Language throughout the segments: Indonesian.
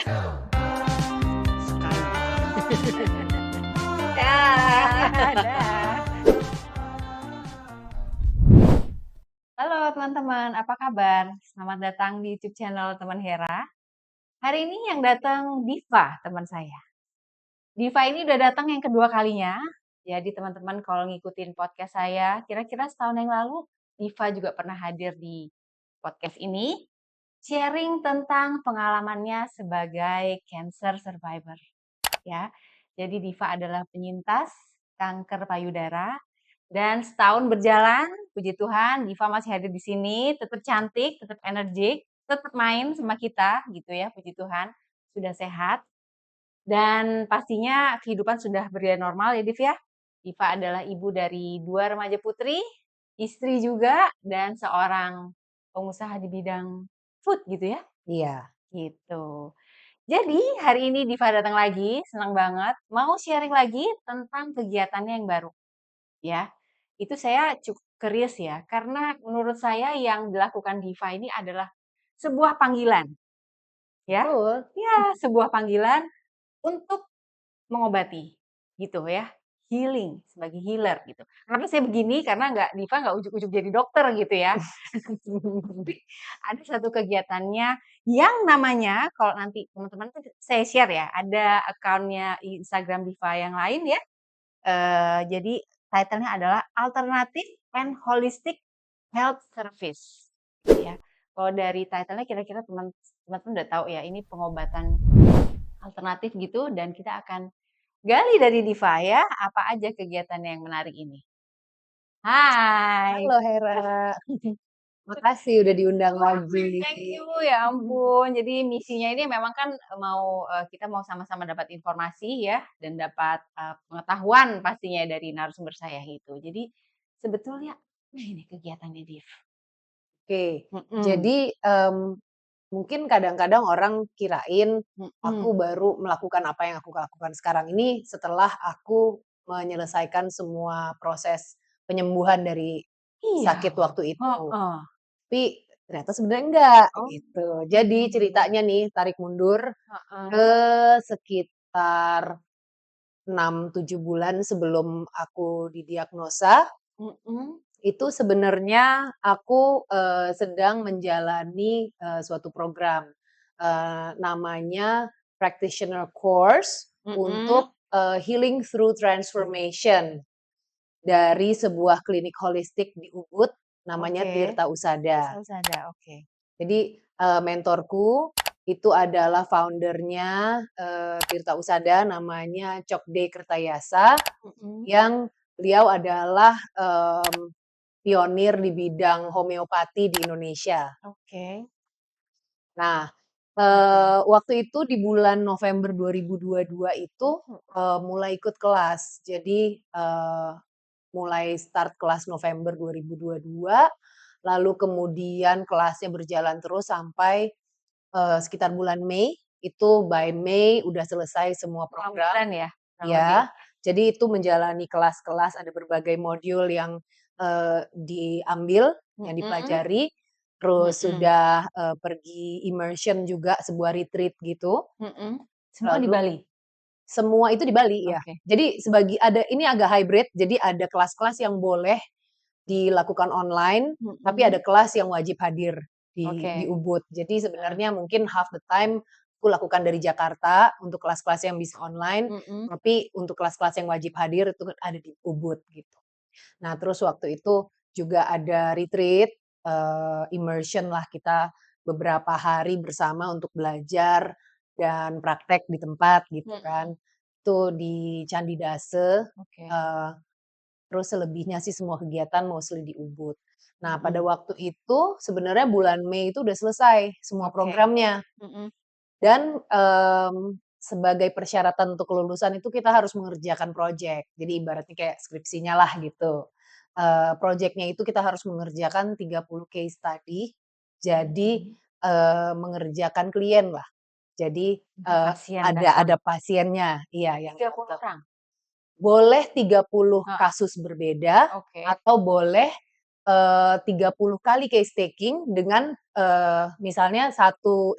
Sekali. Dah. Halo teman-teman, apa kabar? Selamat datang di YouTube channel teman Hera. Hari ini yang datang Diva, teman saya. Diva ini udah datang yang kedua kalinya. Jadi teman-teman kalau ngikutin podcast saya, kira-kira setahun yang lalu, Diva juga pernah hadir di podcast ini. Sharing tentang pengalamannya sebagai cancer survivor. Ya, jadi Diva adalah penyintas kanker payudara. Dan setahun berjalan, puji Tuhan, Diva masih hadir di sini, tetap cantik, tetap energik, tetap main sama kita, gitu ya, puji Tuhan, sudah sehat. Dan pastinya kehidupan sudah berjalan normal ya, Div ya. Diva adalah ibu dari 2 remaja putri, istri juga, dan seorang pengusaha di bidang food gitu ya. Iya. Gitu. Jadi hari ini Diva datang lagi, senang banget, mau sharing lagi tentang kegiatannya yang baru. Ya, itu saya cukup curious ya, karena menurut saya yang dilakukan Diva ini adalah sebuah panggilan, ya. Betul. Ya, sebuah panggilan untuk mengobati, gitu ya. Healing, sebagai healer gitu. Kenapa saya begini? Karena Diva nggak ujuk-ujuk jadi dokter gitu ya. Tapi ada satu kegiatannya yang namanya, kalau nanti teman-teman tuh saya share ya, ada akunnya Instagram Diva yang lain ya. Jadi title-nya adalah Alternative and Holistic Health Service, gitu ya. Kalau dari title-nya kira-kira teman-teman udah tahu ya, ini pengobatan alternatif gitu dan kita akan gali dari Diva ya, apa aja kegiatannya yang menarik ini. Hai. Halo Hera, makasih udah diundang Wah, lagi. thank you, ya ampun. Jadi misinya ini memang kan kita mau sama-sama dapat informasi ya dan dapat pengetahuan pastinya dari narasumber saya itu. Jadi sebetulnya ini kegiatannya Div. Oke, Mhm, jadi, mungkin kadang-kadang orang kirain aku mhm. baru melakukan apa yang aku lakukan sekarang ini setelah aku menyelesaikan semua proses penyembuhan dari Iya, sakit waktu itu. heeh. Tapi ternyata sebenarnya enggak, Oh, gitu. Jadi ceritanya nih tarik mundur ke heeh, sekitar 6 7 bulan sebelum aku didiagnosa, mhm. itu sebenarnya aku, sedang menjalani, suatu program, namanya Practitioner Course Mhm, untuk, Healing Through Transformation dari sebuah klinik holistik di Ubud namanya oke. Tirta Usada. Usada, oke. Jadi, mentorku itu adalah founder-nya, Tirta Usada namanya Cokde Kertayasa, Mhm, yang beliau adalah, pionir di bidang homeopati di Indonesia. oke, Nah, oke. waktu itu di bulan November 2022 itu, Mhm. mulai ikut kelas. Jadi, mulai start kelas November 2022, lalu kemudian kelasnya berjalan terus sampai, sekitar bulan Mei, itu by Mei udah selesai semua 6 program, bulan ya, kurang lebih? ya. Jadi itu menjalani kelas-kelas, ada berbagai modul yang, diambil, yang Mhm, dipelajari, terus mhm, sudah, pergi immersion juga, sebuah retreat gitu, mhm. Semua di lalu Bali? semua itu di Bali, ya. Oke. Jadi ada ini agak hybrid, jadi ada kelas-kelas yang boleh dilakukan online, tapi ada Mhm. kelas yang wajib hadir di Oke. Ubud. Jadi Heeh. sebenarnya mungkin half the time aku lakukan dari Jakarta untuk kelas-kelas yang bisa online, Mhm. tapi untuk kelas-kelas yang wajib hadir itu kan ada di Ubud gitu. Nah, terus waktu itu juga ada retreat, immersion lah kita beberapa hari bersama untuk belajar dan praktek di tempat gitu kan. Mhm. Itu di Candi Dase, Oke. eee, terus selebihnya sih semua kegiatan mostly di Ubud. Nah, pada Mhm. waktu itu sebenarnya bulan Mei itu udah selesai semua Oke. programnya Mhm. dan, sebagai persyaratan untuk kelulusan itu kita harus mengerjakan project. Jadi ibaratnya kayak skripsinya lah gitu. Projeknya itu kita harus mengerjakan 30 case study, jadi, Mhm. mengerjakan klien lah. Jadi, Untuk pasien ada datang? pasiennya, iya yang 30 datang. orang? Boleh 30 Heeh. kasus berbeda Oke. atau boleh 30 kali case taking dengan, misalnya satu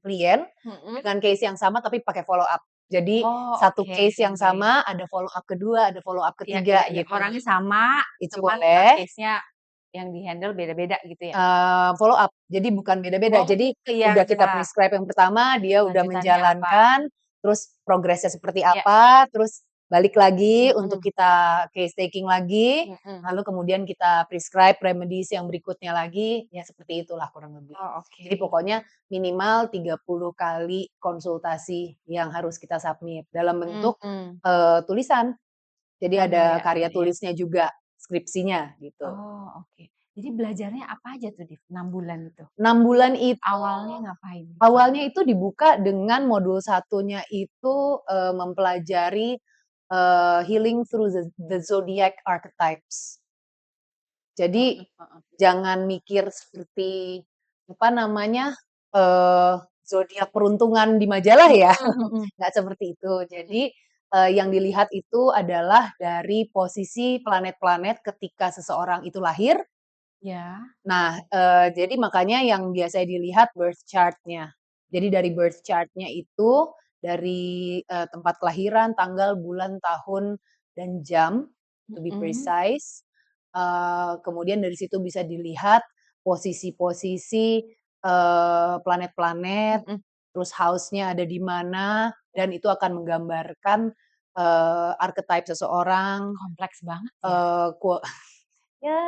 klien Mhm. dengan case yang sama tapi pakai follow up. Jadi Oh, satu oke. case yang sama ada follow up kedua, ada follow up Iya iya ketiga iya, gitu. orangnya sama, Itu cuman, boleh. case-nya yang di-handle beda-beda gitu ya? Follow up, jadi bukan beda-beda. Oh, Jadi ke yang udah kita prescribe yang pertama, dia udah lanjutannya apa? menjalankan, terus progresnya seperti Ya, apa, terus balik lagi untuk mhm kita case taking lagi, mhm. lalu kemudian kita prescribe remedies yang berikutnya lagi, ya seperti itulah kurang lebih. Oh, Jadi oke. pokoknya minimal 30 kali konsultasi yang harus kita submit dalam bentuk, Mhm. tulisan. Jadi Oh, ada ya ya karya ya. tulisnya juga, skripsinya gitu. Oh, oke. Jadi belajarnya apa aja tuh, 6 bulan itu? 6 bulan itu Awalnya ngapain? awalnya itu dibuka dengan modul satunya itu, mempelajari, healing through the zodiac archetypes. Jadi Heeh heeh. jangan mikir seperti, apa namanya, zodiak peruntungan di majalah ya, Mhm mhm. nggak seperti itu. Mhm. Jadi, yang dilihat itu adalah dari posisi planet-planet ketika seseorang itu lahir. Ya. Nah, jadi makanya yang biasanya dilihat birth chart-nya. Jadi dari birth chart-nya itu, dari, tempat kelahiran, tanggal, bulan, tahun, dan jam, to be Mhm. precise. Kemudian dari situ bisa dilihat posisi-posisi, planet-planet, Mhm. terus house-nya ada di mana, dan itu akan menggambarkan, archetype seseorang, Kompleks banget ya? eee, kue ya,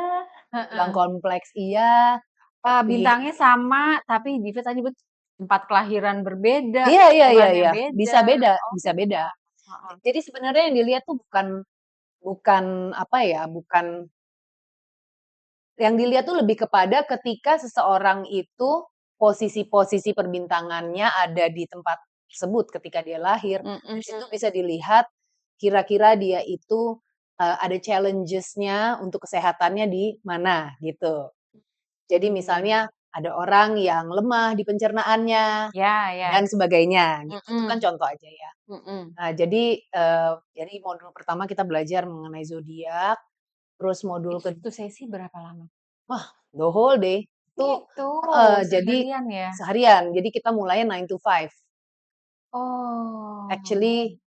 bilang Heeh. kompleks iya, tapi Bintangnya sama, tapi tadi tempat kelahiran berbeda, iya iya iya bulannya iya, bisa beda. beda Oh, bisa beda. heeh. Jadi sebenarnya yang dilihat tuh bukan apa ya, bukan yang dilihat tuh lebih kepada ketika seseorang itu posisi-posisi perbintangannya ada di tempat tersebut ketika dia lahir, dari situ Mhm. bisa dilihat kira-kira dia itu, ada challenges-nya untuk kesehatannya di mana, gitu. Jadi Mmm. misalnya ada orang yang lemah di pencernaannya Ya ya. dan sebagainya gitu, itu kan Mhm contoh aja ya. mhm. Nah jadi modul pertama kita belajar mengenai zodiak, terus modul Itu satu sesi berapa lama? wah the whole day, itu Gitu, jadi seharian ya? seharian, jadi kita mulainya 9 to 5, Oh. actually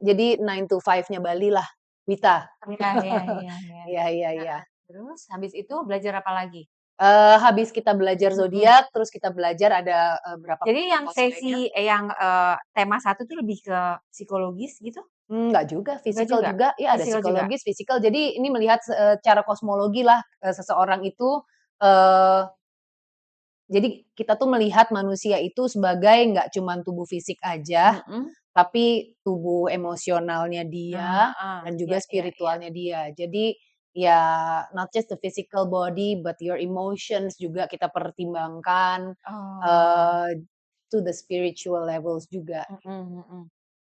jadi 9 to 5-nya Bali lah, Wita. Iya iya iya iya. Iya iya iya. Heeh. Terus habis itu belajar apa lagi? Habis kita belajar Mhm. zodiak, terus kita belajar ada, berapa Jadi yang protokol lainnya. tema satu tuh lebih ke psikologis gitu? Enggak juga, Enggak fisikal juga? juga, iya ada Fisikal juga? psikologis, fisikal. Jadi ini melihat secara kosmologi lah, seseorang itu, eee, jadi kita tuh melihat manusia itu sebagai nggak cuman tubuh fisik aja, Mhm. tapi tubuh emosionalnya dia Heeh. dan Iya juga iya iya. spiritualnya dia. Jadi ya not just the physical body, but your emotions juga kita pertimbangkan, Oh. eee, to the spiritual levels juga. Mhm mhm.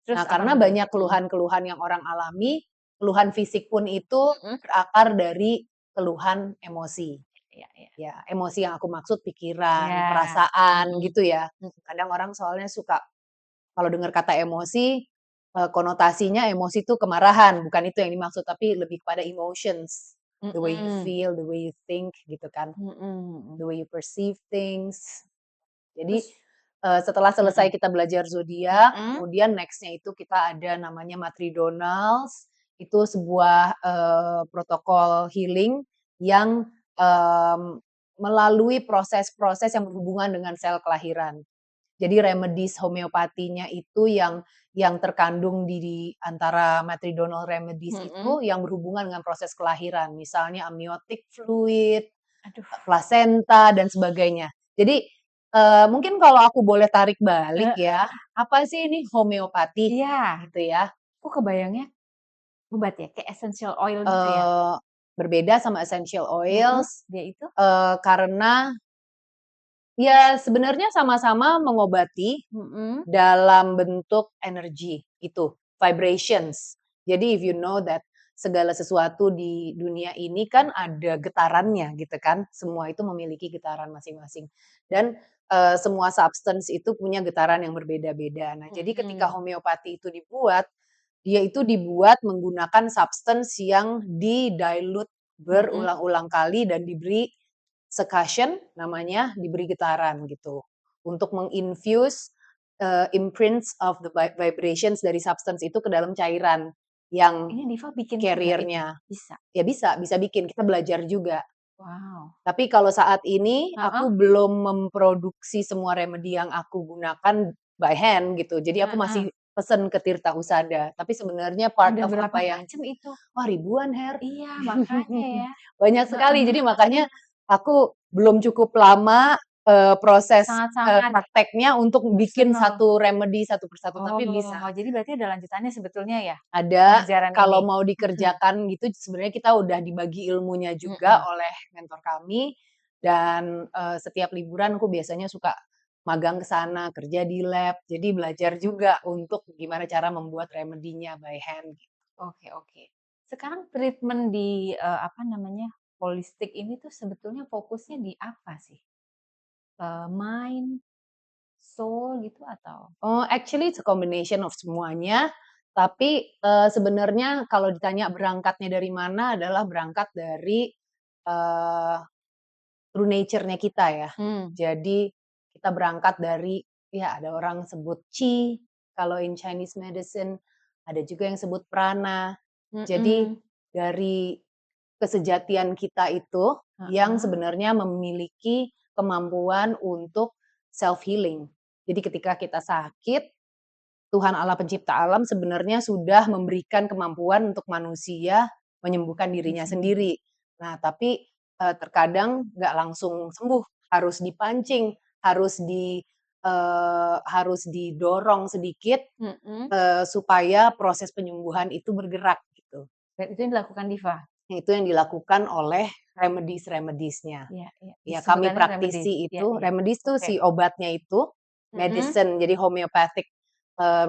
Terus Nah, apa karena lagi? banyak Mhm. keluhan-keluhan yang orang alami, keluhan fisik pun itu Mhm. berakar dari keluhan emosi. Iya iya. Ya, emosi yang aku maksud pikiran, Iya. perasaan Mhm. gitu ya. Mhm. Kadang orang soalnya suka kalau dengar kata emosi, konotasinya emosi itu kemarahan, bukan itu yang dimaksud, tapi lebih kepada emotions. The way you Mhm. feel, the way you think gitu kan, Mhm mhm. the way you perceive things. Jadi, Terus setelah selesai mhm. kita belajar zodiak, Mhm. kemudian next-nya itu kita ada namanya matridonals, itu sebuah, protokol healing yang, melalui proses-proses yang berhubungan dengan sel kelahiran. Jadi remedies homeopatinya itu yang terkandung di antara matridonal remedies Mhm. itu yang berhubungan dengan proses kelahiran, misalnya amniotic fluid, Aduh. plasenta dan sebagainya. Jadi, mungkin kalau aku boleh tarik balik Heeh. ya, apa sih ini homeopati Iya. gitu ya, Kok kebayangnya obat ya? Kayak essential oil gitu ya? eee, berbeda sama essential Mhm. oils, Dia itu? karena ya sebenarnya sama-sama mengobati Mhm. dalam bentuk energi itu, vibrations. Jadi if you know that segala sesuatu di dunia ini kan ada getarannya gitu kan, semua itu memiliki getaran masing-masing dan, semua substance itu punya getaran yang berbeda-beda. Nah, jadi ketika Mhm. homeopati itu dibuat, dia itu dibuat menggunakan substance yang di-dilute Mhm. berulang-ulang kali dan diberi succussion namanya, diberi getaran gitu. Untuk menginfuse imprints of the vibrations dari substance itu ke dalam cairan yang Ini Diva bikin juga itu? carrier-nya. Bisa? Ya bisa bikin, kita belajar juga. Wow. Tapi kalau saat ini Heeh, aku belum memproduksi semua remedi yang aku gunakan by hand gitu. Jadi aku heeh. masih pesen ke Tirta Husada. Tapi sebenarnya part Ada of berapa apa yang macam itu? wah ribuan Her. Iya, makanya ya. Banyak Heeh sekali. Jadi heeh makanya heeh. aku belum cukup lama proses Sangat-sangat prakteknya untuk bikin personal. satu remedi satu persatu, tapi bisa. Oh, jadi berarti ada lanjutannya sebetulnya ya, Ada, pengajaran kalau ini? mau Mhm, dikerjakan gitu sebenarnya kita udah dibagi ilmunya juga mhm. oleh mentor kami dan, setiap liburan aku biasanya suka magang ke sana, kerja di lab, jadi belajar juga untuk gimana cara membuat remedinya by hand. Oke oke. Sekarang treatment di, apa namanya, holistik ini tuh sebetulnya fokusnya di apa sih? Mind, soul gitu atau? Oh, actually it's a combination of semuanya, tapi, sebenarnya kalau ditanya berangkatnya dari mana adalah berangkat dari, eee, true nature-nya kita ya. Mmm, Jadi kita berangkat dari ya ada orang sebut qi, kalau in Chinese medicine, ada juga yang sebut prana. Jadi mhm, dari kesejatian kita itu yang heeh, sebenarnya memiliki kemampuan untuk self healing. Jadi ketika kita sakit, Tuhan Allah pencipta alam sebenarnya sudah memberikan kemampuan untuk manusia menyembuhkan diri dirinya sendiri. sendiri. Nah, tapi, terkadang nggak langsung sembuh, harus dipancing, harus didorong sedikit, Mhm, supaya proses penyembuhan itu bergerak gitu. dan itu yang dilakukan Diva? Itu yang dilakukan oleh remedies-remediesnya. Iya iya, Ya kami sebutannya remedies? praktisi Iya itu, iya, remedies tuh oke. si obatnya itu, Mhm, medicine jadi homeopathic,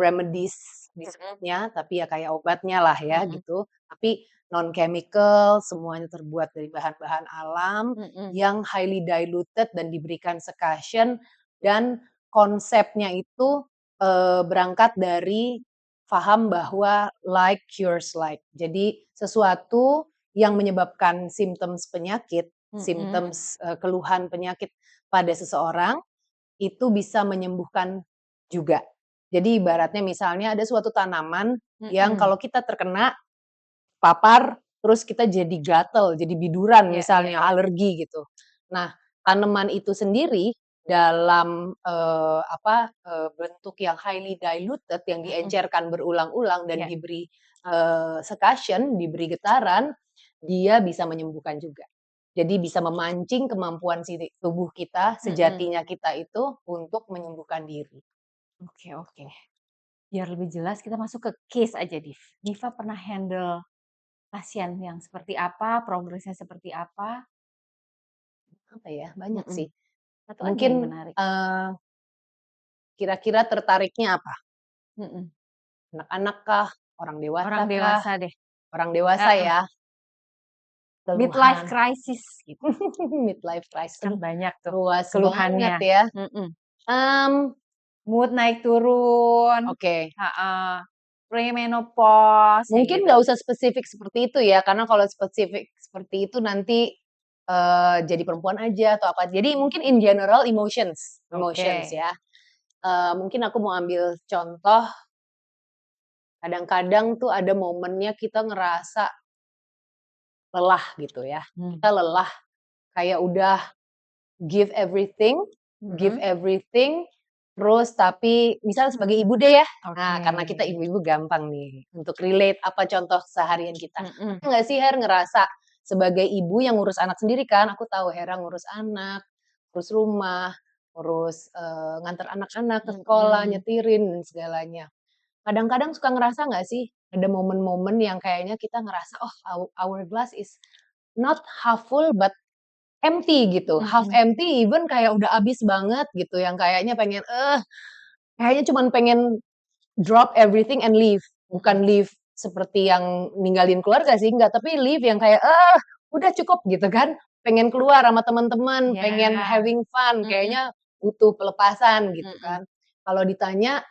remedies mhm, disebutnya, tapi ya kayak obatnya lah ya mhm, gitu. Tapi non chemical, semuanya terbuat dari bahan-bahan alam mhm, yang highly diluted dan diberikan succussion dan konsepnya itu, berangkat dari paham bahwa like cures like. Jadi sesuatu yang menyebabkan simptoms penyakit, mhm, simptoms, keluhan penyakit pada seseorang, itu bisa menyembuhkan juga. Jadi ibaratnya misalnya ada suatu tanaman yang mhm. kalau kita terkena, papar, terus kita jadi gatel, jadi biduran Iya iya misalnya, iya. alergi gitu. Nah, tanaman itu sendiri dalam, bentuk yang highly diluted, yang Mhm, diencerkan berulang-ulang dan iya. diberi, succussion, diberi getaran, dia bisa menyembuhkan juga. Jadi bisa memancing kemampuan si tubuh kita, Mhm. sejatinya kita itu untuk menyembuhkan diri. Oke oke. Biar lebih jelas kita masuk ke case aja, Diva pernah handle pasien yang seperti apa, progresnya seperti apa? Apa ya, banyak Mhm. sih. Atau ada yang Mungkin, menarik? kira-kira tertariknya apa? Mhm. Anak-anak kah? Orang dewasa Orang kah? dewasa deh. Orang dewasa Heeh. ya, Midlife keluhan crisis gitu, midlife crisis, kan aduh banyak tuh luas banget keluhannya. ya. Mhm. Mmm, Mood naik turun, oke. heeh, premenopause yang Mungkin gitu. nggak usah spesifik seperti itu ya, karena kalau spesifik seperti itu nanti, jadi perempuan aja atau apa. Jadi mungkin in general emotions emotions Oke. ya. Mungkin aku mau ambil contoh, kadang-kadang tuh ada momennya kita ngerasa lelah gitu ya. Mmm. Kita lelah, kayak udah give Mhm. everything, terus tapi misal sebagai ibu deh ya, Oke. nah karena kita ibu-ibu gampang nih untuk relate apa contoh seharian kita. Mhm. Pernah nggak sih Her ngerasa sebagai ibu yang ngurus anak sendiri kan, aku tahu Hera ngurus anak, ngurus rumah, ngurus, nganter anak-anak ke sekolah, Mhm. nyetirin dan segalanya. Kadang-kadang suka ngerasa nggak sih, ada momen-momen yang kayaknya kita ngerasa, "Oh our glass is not half full but empty," gitu, half Mhm. empty even kayak udah habis banget gitu, yang kayaknya pengen, kayaknya cuman pengen drop everything and leave. Mhm. Bukan leave seperti yang ninggalin keluarga sih, enggak, tapi leave yang kayak, udah cukup gitu kan. Pengen keluar sama teman-teman, Iya. pengen having fun, Mhm. kayaknya butuh pelepasan gitu Mhm. kan. Kalau ditanya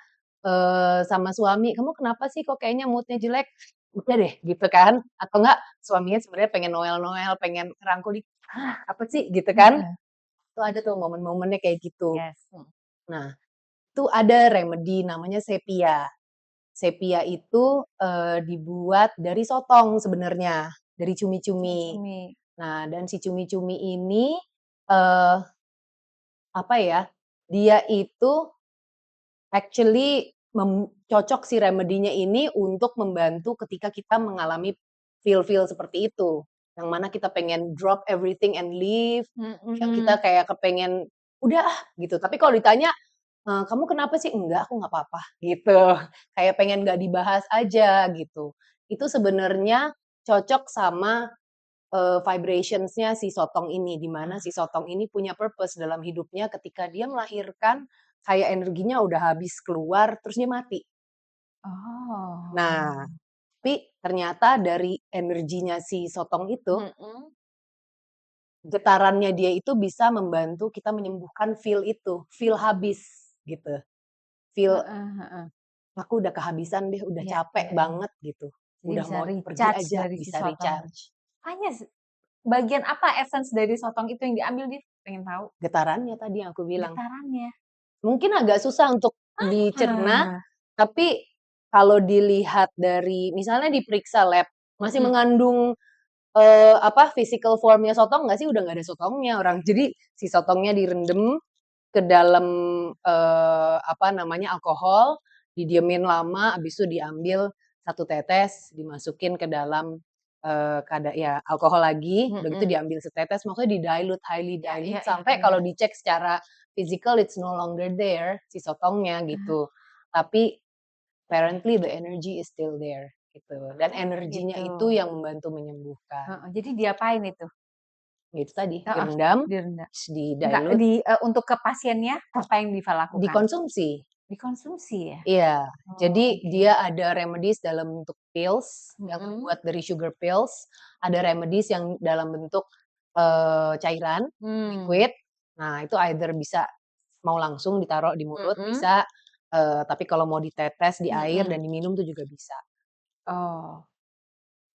sama suami, "Kamu kenapa sih kok kayaknya mood-nya jelek?" Udah deh gitu kan, atau enggak suaminya sebenarnya pengen Noel-Noel, pengen ngerangkul apa sih?" Gitu kan. Heeh. Itu ada tuh momen-momennya kayak gitu. Yes. Nah, itu ada remedi namanya sepia. Sepia itu, dibuat dari sotong sebenarnya, dari cumi-cumi. Cumi-cumi. Nah, dan si cumi-cumi ini, eee, apa ya, dia itu actually cocok si remedinya ini untuk membantu ketika kita mengalami feel-feel seperti itu. Yang mana kita pengen drop everything and leave, yang kita Mhm. kayak kepengen, "Udah ah," gitu. Tapi kalau ditanya, "Kamu kenapa sih?" "Enggak, aku nggak apa-apa," gitu. Kayak pengen nggak dibahas aja gitu. Itu sebenarnya cocok sama, vibrations-nya si sotong ini, di mana si sotong ini punya purpose dalam hidupnya ketika dia melahirkan, kayak energinya udah habis keluar, terus dia mati. Oh. Nah, tapi ternyata dari energinya si sotong itu, Mhm. getarannya dia itu bisa membantu kita menyembuhkan feel itu, feel habis gitu. Feel, Heeh heeh. "Aku udah kehabisan deh, udah Iya capek iya iya. banget," gitu. Jadi Udah bisa mau pergi recharge aja, dari si bisa sotong. recharge. Makanya bagian apa essence dari sotong itu yang diambil Div? Pengen tahu. Getarannya tadi yang aku bilang. Getarannya. Mungkin agak susah untuk dicerna, Ah. tapi kalau dilihat dari misalnya diperiksa lab, masih Mhm. mengandung, physical form-nya sotong nggak sih? Udah nggak ada sotongnya orang. Jadi si sotongnya direndam ke dalam, alkohol, didiemin lama, habis itu diambil 1 tetes, dimasukin ke dalam, ya alkohol lagi, udah gitu Mhm. diambil setetes, maksudnya di-dilute, highly Iya iya dilute, iya sampai iya. kalau dicek secara physical it's no longer there, si sotongnya gitu. Tapi apparently the energy is still there, gitu. Dan Oh energinya gitu. itu yang membantu menyembuhkan. Heeh, jadi diapain itu? Itu tadi, Heeh, direndam, direndam. terus Enggak, di-dilute, untuk ke pasiennya apa yang Diva lakukan? dikonsumsi. Dikonsumsi ya? Iya, Oh, jadi oke. dia ada remedies dalam bentuk pills yang Mhm. terbuat dari sugar pills, ada remedies yang dalam bentuk, cairan, Mmm. liquid. Nah, itu either bisa mau langsung ditaruh di mulut Mhm. bisa, tapi kalau mau ditetes di air Mhm. dan diminum tuh juga bisa. Oh,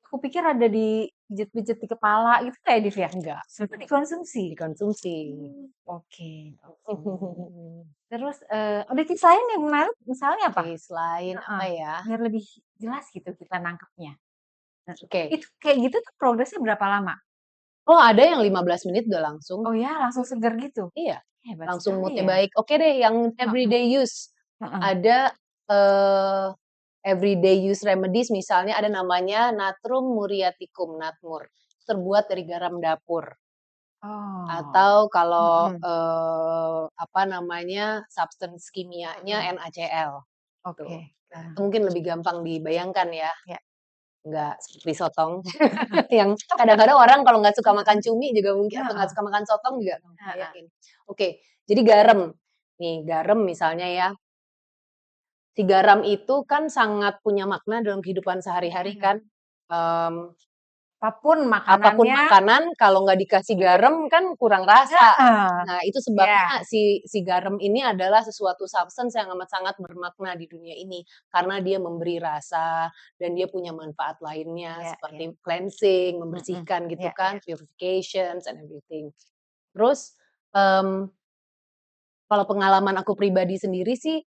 aku pikir ada dipijet-pijet di kepala gitu kayak Div ya? Enggak, Ternyata dikonsumsi? dikonsumsi. Oke oke. Terus, ada tips lain yang menarik misalnya apa? Case lain Heeh, apa ya? biar lebih jelas gitu kita nangkepnya. Nah, Oke. itu kayak gitu tuh progresnya berapa lama? Oh, ada yang 15 menit udah langsung. Oh ya langsung seger gitu? Iya, Hebat langsung sekali mood-nya ya. baik. Oke deh yang Heeh everyday use, heeh. ada, eee, everyday use remedies misalnya ada namanya Natrum muriaticum, Natmur, terbuat dari garam dapur. Oh, Atau kalau, mhm, substance kimianya mhm. NaCl, tuh. Oke, garam. Mungkin lebih gampang dibayangkan ya, Ya. nggak seperti sotong yang kadang-kadang orang kalau nggak suka makan Mhm. cumi juga mungkin atau nggak Heeh suka makan sotong juga nggak heeh. ngebayangin. Oke, jadi garam. Nih, garam misalnya ya, si garam itu kan sangat punya makna dalam kehidupan sehari-hari Mhm. kan, mmm, Apapun apa pun makanannya makanan kalau nggak dikasih garam kan kurang rasa. heeh, Nah, itu iya, sebabnya si garam ini adalah sesuatu substance yang amat sangat bermakna di dunia ini, karena dia memberi rasa dan dia punya manfaat lainnya iya iya, seperti cleansing, mhm, membersihkan gitu iya iya, kan, purifications and everything. Terus, mmm, kalau pengalaman aku pribadi sendiri sih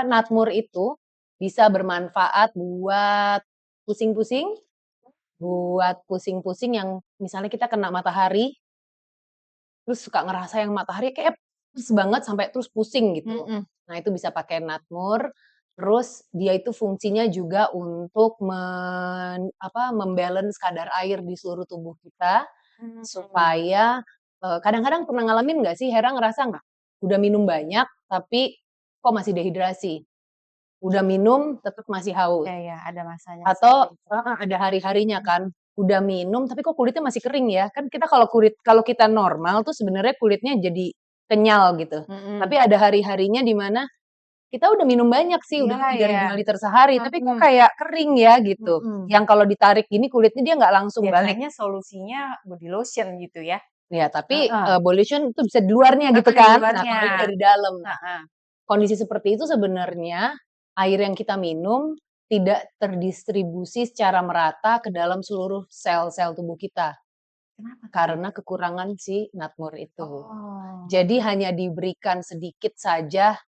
Natmur itu bisa bermanfaat buat pusing-pusing yang misalnya kita kena matahari, terus suka ngerasa yang matahari kayak panas banget sampai terus pusing gitu. mhm, Nah, itu bisa pakai Natmur, terus dia itu fungsinya juga untuk mem-balance kadar air di seluruh tubuh kita, mmm, supaya kadang-kadang pernah ngalamin nggak sih, Hera ngerasa nggak, udah minum banyak tapi kok masih dehidrasi? Udah minum tetap masih haus? iya iya, ada masanya seperti Atau itu. ada hari-harinya kan, udah minum tapi kok kulitnya masih kering ya, kan kita kalau kita normal tuh sebenarnya kulitnya jadi kenyal gitu. Tapi Mhm, ada hari-harinya di mana kita udah minum banyak sih, udah iya 3 iya, 5 liter sehari, tapi kok mhm, kayak kering ya gitu. mhm. Yang kalau ditarik gini kulitnya dia nggak langsung balik. Biasanya solusinya body lotion gitu ya? Ya tapi, Heeh, body lotion itu bisa di luarnya gitu heeh, di kan. Nah, luarnya, kalau ini dari dalam. Nah, heeh, kondisi seperti itu sebenarnya air yang kita minum tidak terdistribusi secara merata ke dalam seluruh sel-sel tubuh kita, Kenapa tuh, Di? karena kekurangan si natmur itu. Oh. Jadi hanya diberikan sedikit saja,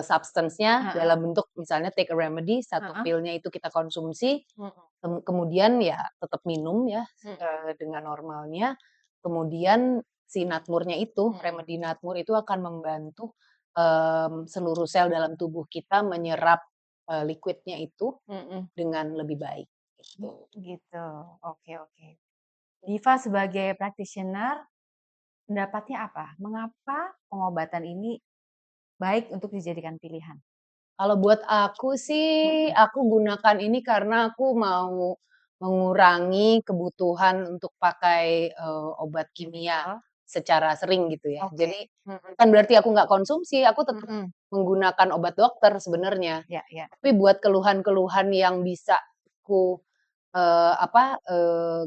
substance-nya Heeh. dalam bentuk misalnya take a remedy, satu Heeh. pilnya itu kita konsumsi, Mhm. kemudian ya tetap minum ya, Mhm. dengan normalnya, kemudian si natmurnya itu, Mhm. remedy natmur itu akan membantu, seluruh sel dalam tubuh kita menyerap, liquid-nya itu Mhm. dengan lebih baik, gitu. Gitu. Oke, oke. Diva sebagai practitioner, pendapatnya apa? Mengapa pengobatan ini baik untuk dijadikan pilihan? Kalau buat aku sih, Mhm. aku gunakan ini karena aku mau mengurangi kebutuhan untuk pakai, obat kimia Oh, secara sering gitu ya. oke. Jadi, Mhm. bukan berarti aku nggak konsumsi, aku tetap Mhm. menggunakan obat dokter sebenarnya. Ya, ya. Tapi buat keluhan-keluhan yang bisa aku,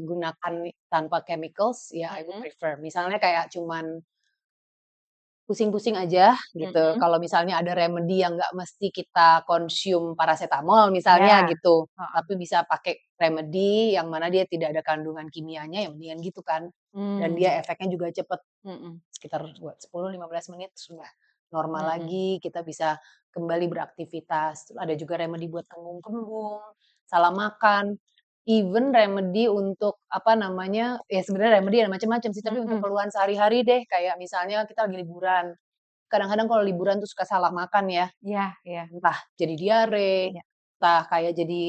gunakan tanpa chemicals, ya I would Mhm. prefer. Misalnya kayak cuman pusing-pusing aja gitu, Mhm. kalau misalnya ada remedy yang nggak mesti kita konsum parasetamol misalnya Ya. gitu, Heeh. tapi bisa pakai remedy yang mana dia tidak ada kandungan kimianya, ya mendingan gitu kan. Dan dia Mmm. efeknya juga cepet, Mhm. sekitar 10, 15 menit sudah normal Mhm. lagi, kita bisa kembali beraktivitas. Terus ada juga remedy buat kembung-kembung, salah makan, even remedy untuk apa namanya, ya sebenarnya remedy ada macam-macam sih, tapi untuk Mhm. keluhan sehari-hari deh, kayak misalnya kita lagi liburan. Kadang-kadang kalau liburan tuh suka salah makan ya, Iya, iya, entah jadi diare, iya. entah kayak jadi,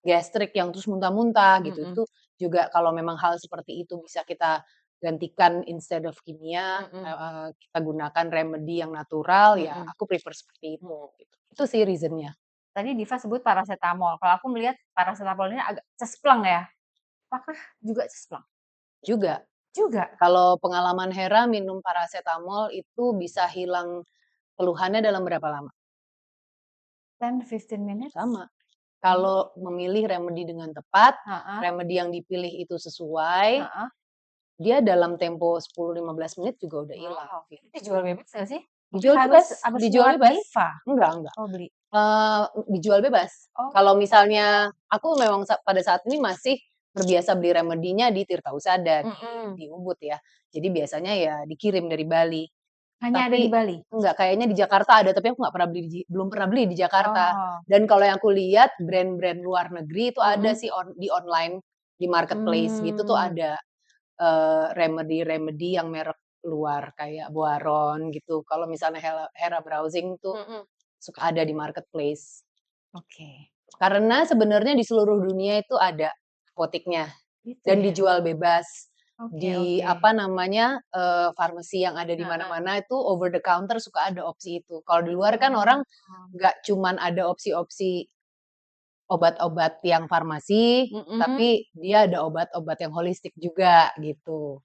gastrik yang terus muntah-muntah gitu. Mhm. Itu juga kalau memang hal seperti itu bisa kita gantikan instead of kimia, Mhm. kita gunakan remedy yang natural, ya Mhm. aku prefer seperti itu, Mhm. gitu. Itu sih reason-nya. Tadi Diva sebut parasetamol, kalau aku melihat parasetamol ini agak cespleng ya, apakah juga cespleng? Juga, Juga? kalau pengalaman Hera minum parasetamol itu bisa hilang keluhannya dalam berapa lama? 10, 15 minutes? Sama. Oh. Kalau memilih remedy dengan tepat, Heeh. remedy yang dipilih itu sesuai, Heeh. dia dalam tempo 10, 15 menit juga udah hilang, Wow, gitu. itu dijual bebas nggak sih? Tapi Dijual harus bebas harus dijual lewat bebas. Diva? Enggak, Oh, beli? dijual bebas. Oh. Kalau misalnya aku memang pada saat ini masih terbiasa beli remedinya di Tirta Husada, Mhm. di Ubud ya. Jadi biasanya ya dikirim dari Bali. Hanya ada di Tapi Bali? enggak, kayaknya di Jakarta ada, tapi aku nggak pernah beli belum pernah beli di Jakarta. Oh. Dan kalau yang aku lihat brand-brand luar negeri itu ada Mhm. sih di online, di marketplace gitu tuh Mmm. ada, remedy-remedy yang merek luar kayak Boaron gitu. Kalau misalnya Hera browsing tuh Mhm. suka ada di marketplace. Oke. Karena sebenarnya di seluruh dunia itu ada apoteknya Gitu dan ya? dijual bebas Oke, di oke. apa namanya, farmasi yang ada di Heeh. mana-mana itu over the counter suka ada opsi itu. Kalau di luar kan Oh. orang nggak cuman ada opsi-opsi obat-obat yang farmasi, Mhm. tapi dia ada obat-obat yang holistik juga gitu.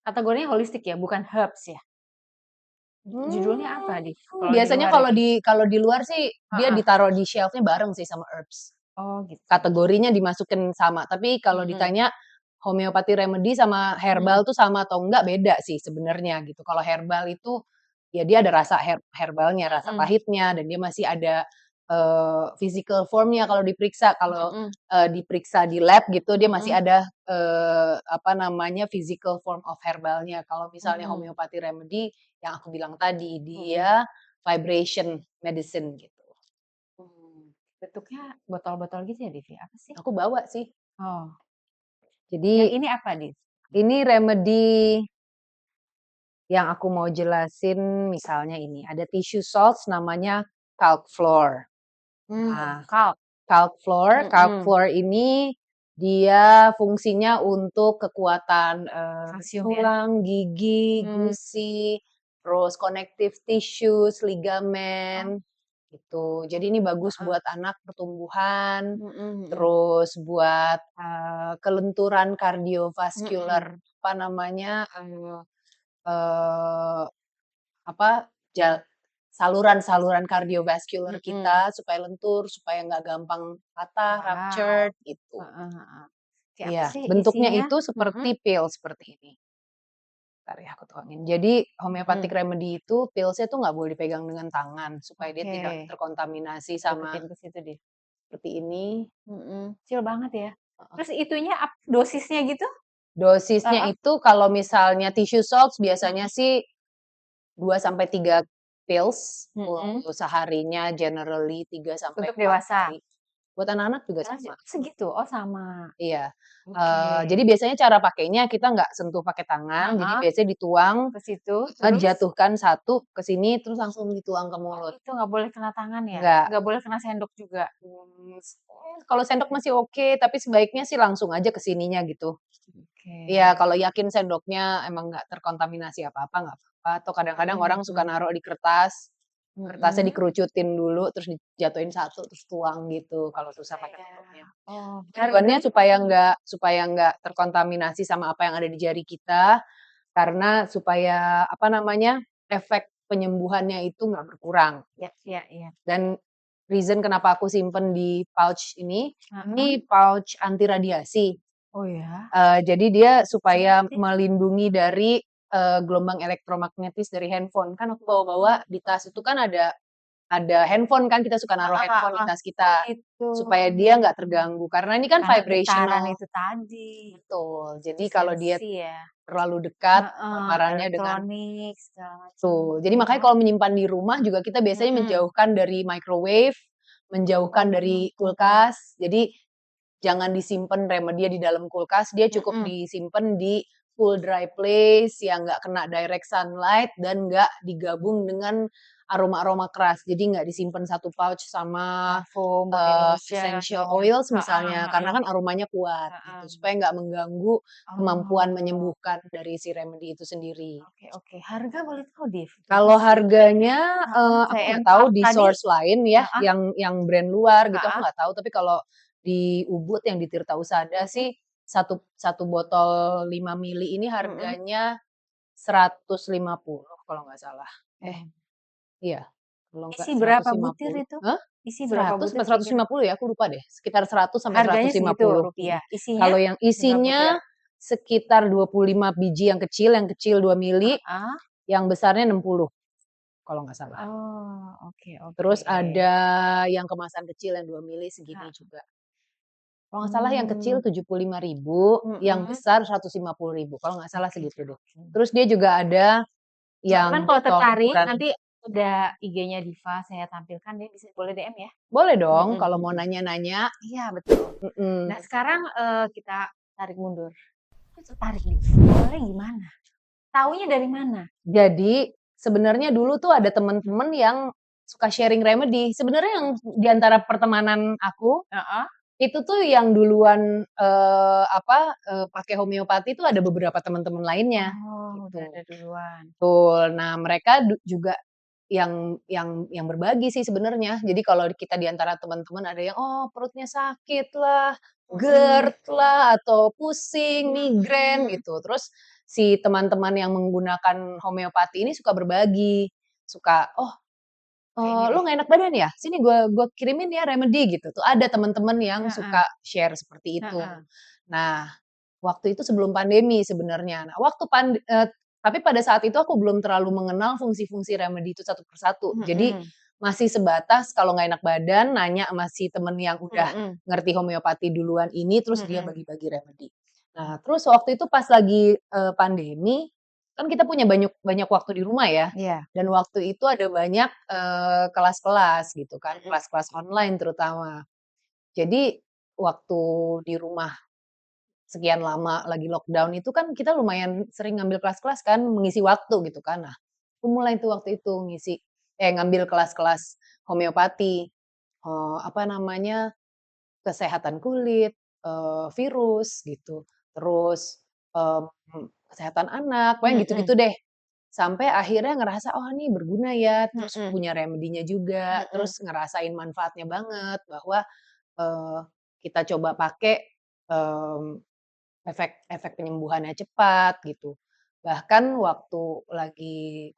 Kategorinya holistik ya, bukan herbs ya? Judulnya apa, Div, kalau di Biasanya luar kalau itu? di luar sih dia Heeh. ditaruh di shelf-nya bareng sih sama herbs. Oh, gitu. Kategorinya dimasukin sama, tapi kalau Mhm. ditanya homeopati remedy sama Mhm. herbal tuh sama atau enggak, beda sih sebenarnya gitu. Kalau herbal itu, ya dia ada rasa herbalnya, rasa Mhm. pahitnya, dan dia masih ada, physical form-nya kalau diperiksa. Kalau, Mhm. diperiksa di lab gitu, dia masih Mhm. ada, apa namanya, physical form of herbalnya. Kalau misalnya Mhm. homeopati remedy, yang aku bilang tadi, Mhm. dia vibration medicine gitu. Bentuknya botol-botol gitu ya, Div, ya? Apa sih? Aku bawa sih. Oh, yang Jadi ini apa, Div? ini remedy yang aku mau jelasin, misalnya ini, ada tissue salts namanya Calc Floor. Nah, Kalk. Calc Mhm. Floor ini dia fungsinya untuk kekuatan, Kalsium ya? tulang, gigi, Mmm. gusi, terus connective tissues, Oh. ligamen, gitu. Jadi ini bagus Heeh. buat anak pertumbuhan, Mhm. Mhm. terus buat, kelenturan kardiovaskular, Mhm. apa namanya, Eee, apa, ja saluran-saluran kardiovaskular kita Mhm. supaya lentur, supaya nggak gampang patah, Wow. ruptured, gitu. Heeh, heeh. Kayak apa Iya, sih bentuknya isinya? itu Mhm. seperti pil, seperti ini. Bentar ya aku tuangin. Jadi homeopathic Mhm, remedy itu pilsnya tuh nggak boleh dipegang dengan tangan supaya dia oke. tidak terkontaminasi sama Deketin ke situ deh. seperti ini. Kecil banget ya. Heeh. Terus itunya dosisnya gitu? Dosisnya Heeh, itu kalau misalnya tissue salts biasanya mhm, sih 2 sampai 3 pills, mhm. seharinya generally 3 sampai Untuk 4 dewasa? kali. Buat anak-anak juga Oh, sama. segitu? Oh, sama. Iya, jadi Oke. biasanya cara pakainya kita nggak sentuh pakai tangan, jadi Heeh, biasanya dituang, ke situ, terus? jatuhkan satu ke sini terus langsung dituang ke Oh, mulut. itu nggak boleh kena tangan ya? Enggak, Nggak boleh kena sendok juga? kalau sendok masih oke, tapi sebaiknya sih langsung aja ke sininya gitu. Iya, Oke. kalau yakin sendoknya emang nggak terkontaminasi apa-apa, nggak apa-apa, atau kadang-kadang Mhm orang suka mhm. naruh di kertas, kertasnya Mhm. dikerucutin dulu, terus dijatuhin satu, terus tuang gitu, kalau susah pakai Iya. sendoknya. Oh, Tujuannya harganya supaya nggak terkontaminasi sama apa yang ada di jari kita, karena supaya, apa namanya, efek penyembuhannya itu nggak berkurang. ya iya iya. Dan reason kenapa aku simpen di pouch Heeh. ini pouch anti radiasi. Oh ya? Jadi dia Maksudnya supaya nanti melindungi dari, gelombang elektromagnetis dari handphone. Kan aku bawa-bawa di tas itu kan ada handphone kan, kita suka naruh heeh handphone di heeh. tas Oh kita, gitu. supaya dia nggak terganggu, karena ini kan Karena getaran vibrational. itu tadi, Betul, jadi kalau dia frekuensi ya? terlalu dekat Heeh, paparannya dengan elektronik segala macam. tuh, jadi Oh makanya ya? kalau menyimpan di rumah juga kita biasanya Mhm. menjauhkan dari microwave, menjauhkan dari Oh. kulkas, jadi jangan disimpan remedinya di dalam kulkas, dia cukup Mhm. disimpan di cool dry place yang nggak kena direct sunlight dan nggak digabung dengan aroma-aroma keras. Jadi nggak disimpan satu pouch sama, Parfum, body lotion. essential oils Heeh misalnya, karena heeh kan aromanya kuat gitu, heeh. supaya nggak mengganggu kemampuan Oh, menyembuhkan dari si remedy itu sendiri. oke oke. Harga boleh tahu, Div? Berapa Kalau sih? harganya, Heeh, aku kayak yang nggak tahu pouch di tadi source lain ya, heeh yang brand luar gitu aku heeh, nggak tahu, tapi kalau di Ubud yang di Tirta Husada mhm sih, satu satu botol 5 mili ini mhm. harganya 150 kalau nggak salah. Eh, Oh. iya, kalau nggak Isi berapa seratus lima butir puluh itu? Hah? Isi berapa 100 butir apa seratus kira-kira? lima puluh ya? Aku lupa deh, sekitar 100 sampai Harganya seratus lima segitu puluh. rupiah, isinya Kalau yang berapa butir? isinya sekitar 25 biji yang kecil 2 mili, Heeh. yang besarnya 60 kalau nggak salah. Oh, oke oke. Terus ada yang kemasan kecil yang 2 mili segini Heeh. juga. Kalau nggak salah yang kecil Mmm, 75.000, yang mhm. besar 150.000, kalau nggak salah Oke segitu deh. oke. Terus dia juga ada Teman-teman yang kalau botol tertarik ukuran nanti ada IG-nya Diva saya tampilkan ya, bisa boleh DM ya? boleh dong Mhm kalau mau mhm. nanya-nanya, Iya betul. Nah mhm. sekarang, kita tarik mundur, kok tertarik Div? Awalnya gimana? Taunya dari mana? Jadi sebenarnya dulu tuh ada temen-temen yang suka sharing remedy. Sebenarnya yang di antara pertemanan aku, Heeh. itu tuh yang duluan, pakai homeopati itu ada beberapa teman-teman lainnya, Oh, udah gitu. ada duluan. Betul. Nah, mereka juga yang berbagi sih sebenarnya. Jadi kalau kita di antara teman-teman ada yang, oh perutnya sakit lah, Mhm. GERD lah, atau pusing, migrain Mhm. gitu. Terus si teman-teman yang menggunakan homeopati ini suka berbagi, suka, "Oh, Kayak ini lu deh. nggak enak badan ya? Sini gua kirimin ya remedy," gitu. Tuh ada teman-teman yang Heeh suka share seperti itu. heeh. Nah, waktu itu sebelum pandemi sebenarnya. Nah, tapi pada saat itu aku belum terlalu mengenal fungsi-fungsi remedy itu satu persatu. Jadi Mhm masih sebatas kalau nggak enak badan nanya sama si temen yang udah mhm ngerti homeopati duluan ini, terus dia mhm. bagi-bagi remedy. Nah, terus waktu itu pas lagi, pandemi, kan kita punya banyak banyak waktu di rumah ya, Iya. dan waktu itu ada banyak, kelas-kelas gitu kan, Mhm. kelas-kelas online terutama. Jadi waktu di rumah sekian lama lagi lockdown itu kan kita lumayan sering ngambil kelas-kelas kan, mengisi waktu gitu kan. Nah, aku mulai tuh waktu itu ngambil kelas-kelas homeopati, apa namanya, kesehatan kulit, virus gitu, terus, kesehatan anak, pokoknya Mhm gitu-gitu deh. Sampai akhirnya ngerasa, "Oh ini berguna ya," terus mhm punya remedinya juga, mhm. terus ngerasain manfaatnya banget bahwa, eee, kita coba pakai, mmm efek penyembuhannya cepat gitu. Bahkan waktu lagi,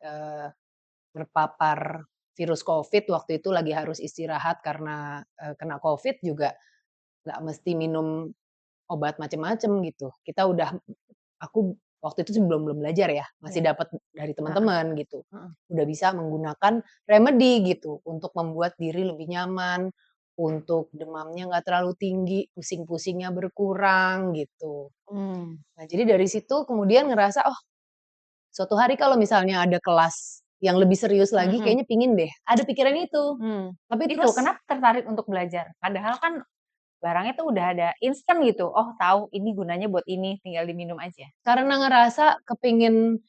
terpapar virus Covid, waktu itu lagi harus istirahat karena, kena Covid juga nggak mesti minum obat macem-macem gitu. Aku waktu itu belum belum belajar ya, masih Iya. dapat dari Heeh. teman-teman gitu. Heeh. Udah bisa menggunakan remedy gitu untuk membuat diri lebih nyaman, untuk demamnya nggak terlalu tinggi, pusing-pusingnya berkurang gitu. Mmm. Nah, jadi dari situ kemudian ngerasa, oh, suatu hari kalau misalnya ada kelas yang lebih serius lagi Mhm. kayaknya pingin deh, ada pikiran itu. Tapi Itu terus kenapa tertarik untuk belajar? Padahal kan barangnya tuh udah ada instan gitu, oh tahu ini gunanya buat ini, tinggal diminum aja. karena ngerasa kepingin,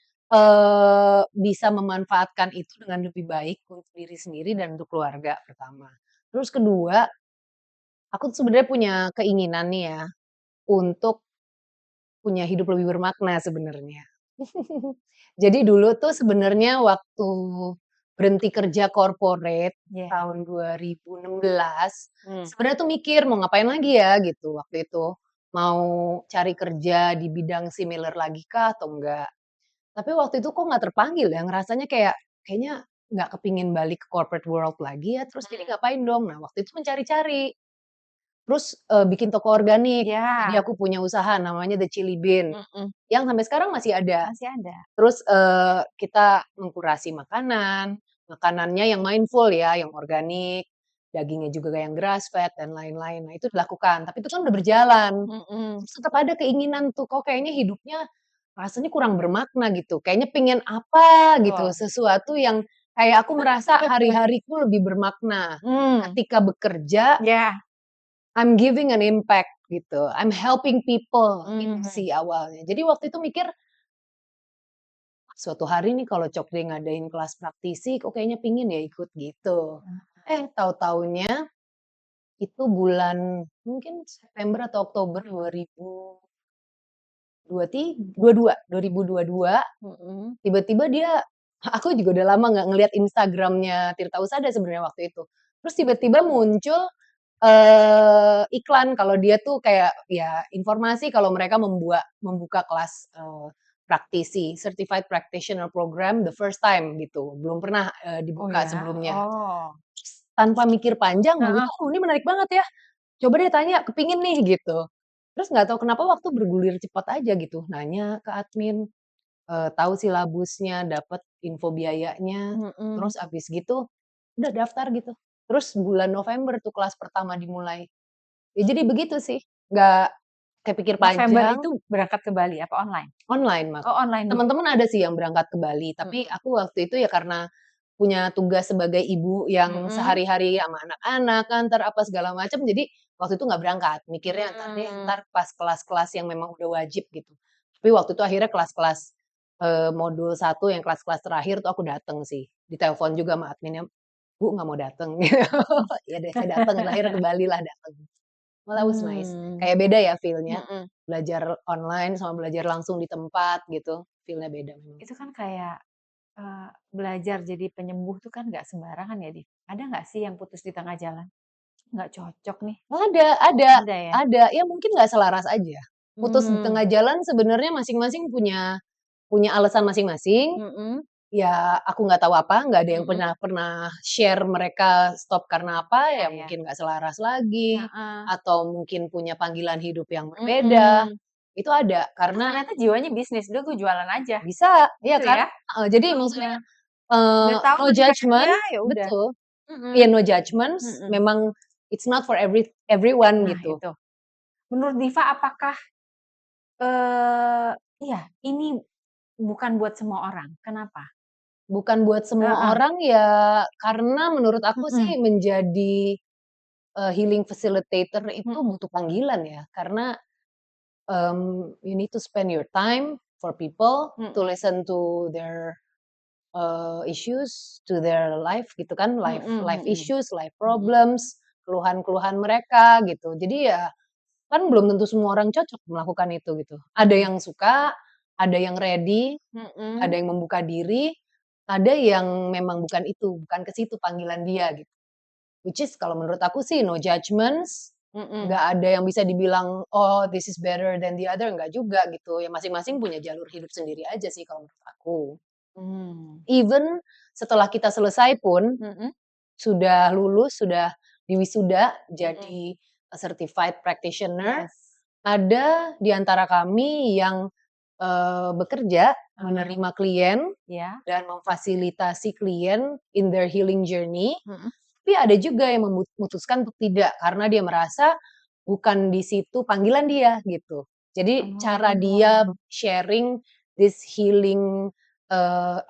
bisa memanfaatkan itu dengan lebih baik untuk diri sendiri dan untuk keluarga pertama. Terus kedua, aku tuh sebenarnya punya keinginan nih ya, untuk punya hidup lebih bermakna sebenarnya. Jadi dulu tuh sebenarnya waktu berhenti kerja corporate Iya. tahun 2016, Mmm. sebenarnya tuh mikir mau ngapain lagi ya gitu waktu itu. Mau cari kerja di bidang similar lagi kah atau enggak. Tapi waktu itu kok nggak terpanggil ya, ngerasanya kayak, kayaknya nggak kepingin balik ke corporate world lagi ya, terus jadi Mhm. ngapain dong? Nah waktu itu mencari-cari. Terus, bikin toko organik. Jadi Iya. aku punya usaha namanya The Chili Bean, Mhm. yang sampai sekarang masih ada. Masih ada. Terus, kita mengkurasi makanan, makanannya yang mindful ya, yang organik, dagingnya juga yang grass fed dan lain-lain. Nah itu dilakukan, tapi itu kan udah berjalan. Mhm. Terus tetap ada keinginan tuh, kok kayaknya hidupnya rasanya kurang bermakna gitu, kayaknya pengen apa gitu, Betul. sesuatu yang kayak aku merasa hari-hariku lebih bermakna. Mmm. Ketika bekerja, Iya. I'm giving an impact gitu, I'm helping people, itu Mhm. sih awalnya. Jadi waktu itu mikir, suatu hari nih kalau Cokde ngadain kelas praktisi, kok kayaknya pingin ya ikut gitu. Tahu-taunya itu bulan mungkin September atau Oktober 2022, Mhm. tiba-tiba dia aku juga udah lama nggak ngelihat Instagramnya Tirta Husada sebenarnya waktu itu. Terus tiba-tiba muncul, iklan kalau dia tuh kayak ya informasi kalau mereka membuka kelas, praktisi, Certified Practitioner Program the first time gitu, belum pernah, Oh dibuka ya? sebelumnya. Oh. Tanpa mikir panjang waktu Heeh. itu, "Oh ini menarik banget ya, coba deh tanya, kepingin nih," gitu. Terus nggak tahu kenapa waktu bergulir cepat aja gitu, nanya ke admin, tahu silabusnya, dapet info biayanya, Mhm. terus abis gitu, udah daftar gitu. Terus bulan November tuh kelas pertama dimulai. Ya jadi begitu sih, nggak kepikir November panjang, itu berangkat ke Bali apa online? online Mas. Oh online dulu. Teman-teman ada sih yang berangkat ke Bali, tapi Mhm. aku waktu itu ya karena punya tugas sebagai ibu yang Mhm. sehari-hari sama anak-anak, kantor, apa segala macam, jadi waktu itu nggak berangkat, mikirnya entar deh, Mmm. entar pas kelas-kelas yang memang udah wajib gitu. Tapi waktu itu akhirnya kelas-kelas, modul 1 yang kelas-kelas terakhir tuh aku dateng sih, ditelepon juga sama adminnya, "Bu nggak mau dateng?" "Ya deh saya dateng," akhirnya ke Bali lah dateng. Well that was nice, Mmm. kayak beda ya feel-nya, Mhm. belajar online sama belajar langsung di tempat gitu, feel-nya beda memang. Itu kan kayak, belajar jadi penyembuh tuh kan nggak sembarangan ya, Div. Ada nggak sih yang putus di tengah jalan? Nggak cocok nih. Ada Ada ya? ada, ya mungkin nggak selaras aja. Putus di Mmm. tengah jalan sebenarnya masing-masing punya punya alasan masing-masing, Mhm. ya aku nggak tahu apa, nggak ada yang Mhm. pernah pernah share mereka stop karena apa, Iya ya iya. mungkin nggak selaras lagi, Heeh. atau mungkin punya panggilan hidup yang berbeda, Mhm. itu ada. Atau Karena ternyata jiwanya bisnis, udah gue jualan aja, bisa, iya gitu kan? ya? Heeh, jadi maksudnya, Heeh. Udah tahu no ketika kerja, judgment, ya udah. betul, Mhm. iya no judgments, Mhm. memang it's not for everyone Nah gitu. itu. Menurut Diva apakah, eee, iya, ini bukan buat semua orang, kenapa? Bukan buat semua Heeh. orang ya, karena menurut aku Mhm. sih menjadi, healing facilitator itu Mhm. butuh panggilan ya. Karena, you need to spend your time for people, to Mhm. listen to their, issues, to their life gitu kan, life Mhm life mhm. issues, life Mhm. problems, keluhan-keluhan mereka gitu. Jadi ya, kan belum tentu semua orang cocok melakukan itu gitu. Ada Mhm. yang suka, ada yang ready, ada Mhm. yang membuka diri, ada yang memang bukan itu, bukan ke situ panggilan dia gitu. Which is kalau menurut aku sih no judgments, Mhm. nggak ada yang bisa dibilang, "Oh this is better than the other," nggak juga gitu. Ya masing-masing punya jalur hidup sendiri aja sih kalau menurut aku. Mmm. Even setelah kita selesai pun, Mhm. sudah lulus, sudah diwisuda Mhm. jadi certified practitioner, Yes. ada di antara kami yang bekerja, Heeh. menerima klien, Iya. dan memfasilitasi klien in their healing journey. Mhm. Tapi ada juga yang memutuskan untuk tidak, karena dia merasa bukan di situ panggilan dia, gitu. Jadi cara dia Oh. sharing this healing,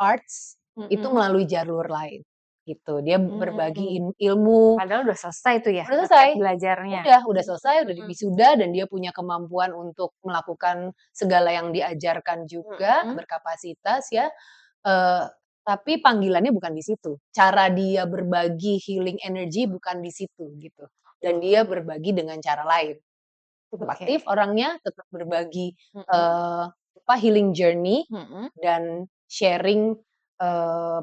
arts, itu Mhm. melalui jalur lain, gitu. Dia berbagi Mmm. ilmu. Padahal udah selesai tuh ya Udah resep selesai, belajarnya? udah selesai, udah Mhm. wisuda dan dia punya kemampuan untuk melakukan segala yang diajarkan juga, Mhm. berkapasitas ya, eee, tapi panggilannya bukan di situ. Cara dia berbagi healing energy bukan di situ, gitu. Dan dia berbagi dengan cara lain. Tetap Oke. aktif orangnya, tetap berbagi, Mhm. healing journey Mhm. dan sharing,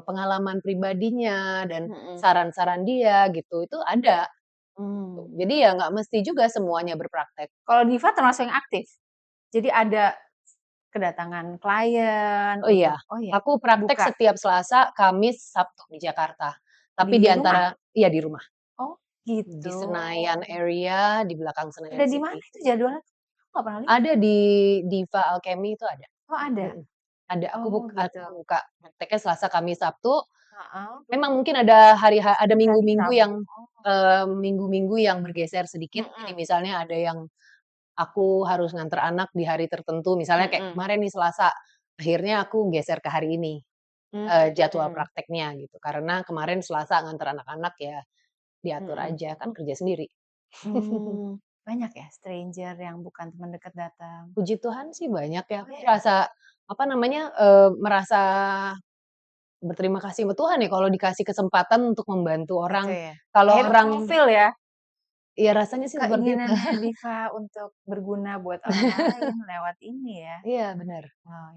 pengalaman pribadinya dan Mhm. saran-saran dia gitu, itu ada. Mmm. Jadi ya nggak mesti juga semuanya berpraktek. Kalau Diva termasuk yang aktif? Jadi ada kedatangan klien Oh iya, untuk oh ya, aku praktek buka setiap Selasa, Kamis, Sabtu di Jakarta. Tapi di di rumah? antara iya di rumah, Oh di gitu. Senayan area, di belakang Senayan Ada di mana City. itu jadwalnya? Aku nggak pernah lihat. Ada di Diva Alchemy itu ada. Oh ada? Mhm, ada. Oh gitu. Aku buka prakteknya Selasa, Kamis, Sabtu. Heeh. Memang mungkin ada ada Sampai hari minggu-minggu Rabu. yang, Oh. minggu-minggu yang bergeser sedikit. Jadi Mhm. misalnya ada yang aku harus nganter anak di hari tertentu, misalnya kayak Mhm. kemarin nih Selasa, akhirnya aku geser ke hari ini, jadwal Mmm. prakteknya gitu. Karena kemarin Selasa nganter anak-anak ya diatur Mhm. aja, kan kerja sendiri. Banyak ya stranger yang bukan teman dekat datang? Puji Tuhan sih banyak ya, Oh aku ya? merasa, apa namanya, merasa berterima kasih sama Tuhan ya kalau dikasih kesempatan untuk membantu Gitu orang. ya? Kalau Akhirnya orang fulfill ya, ya rasanya sih seperti itu. keinginannya Diva untuk berguna buat orang lain lewat ini ya? Iya bener. Wow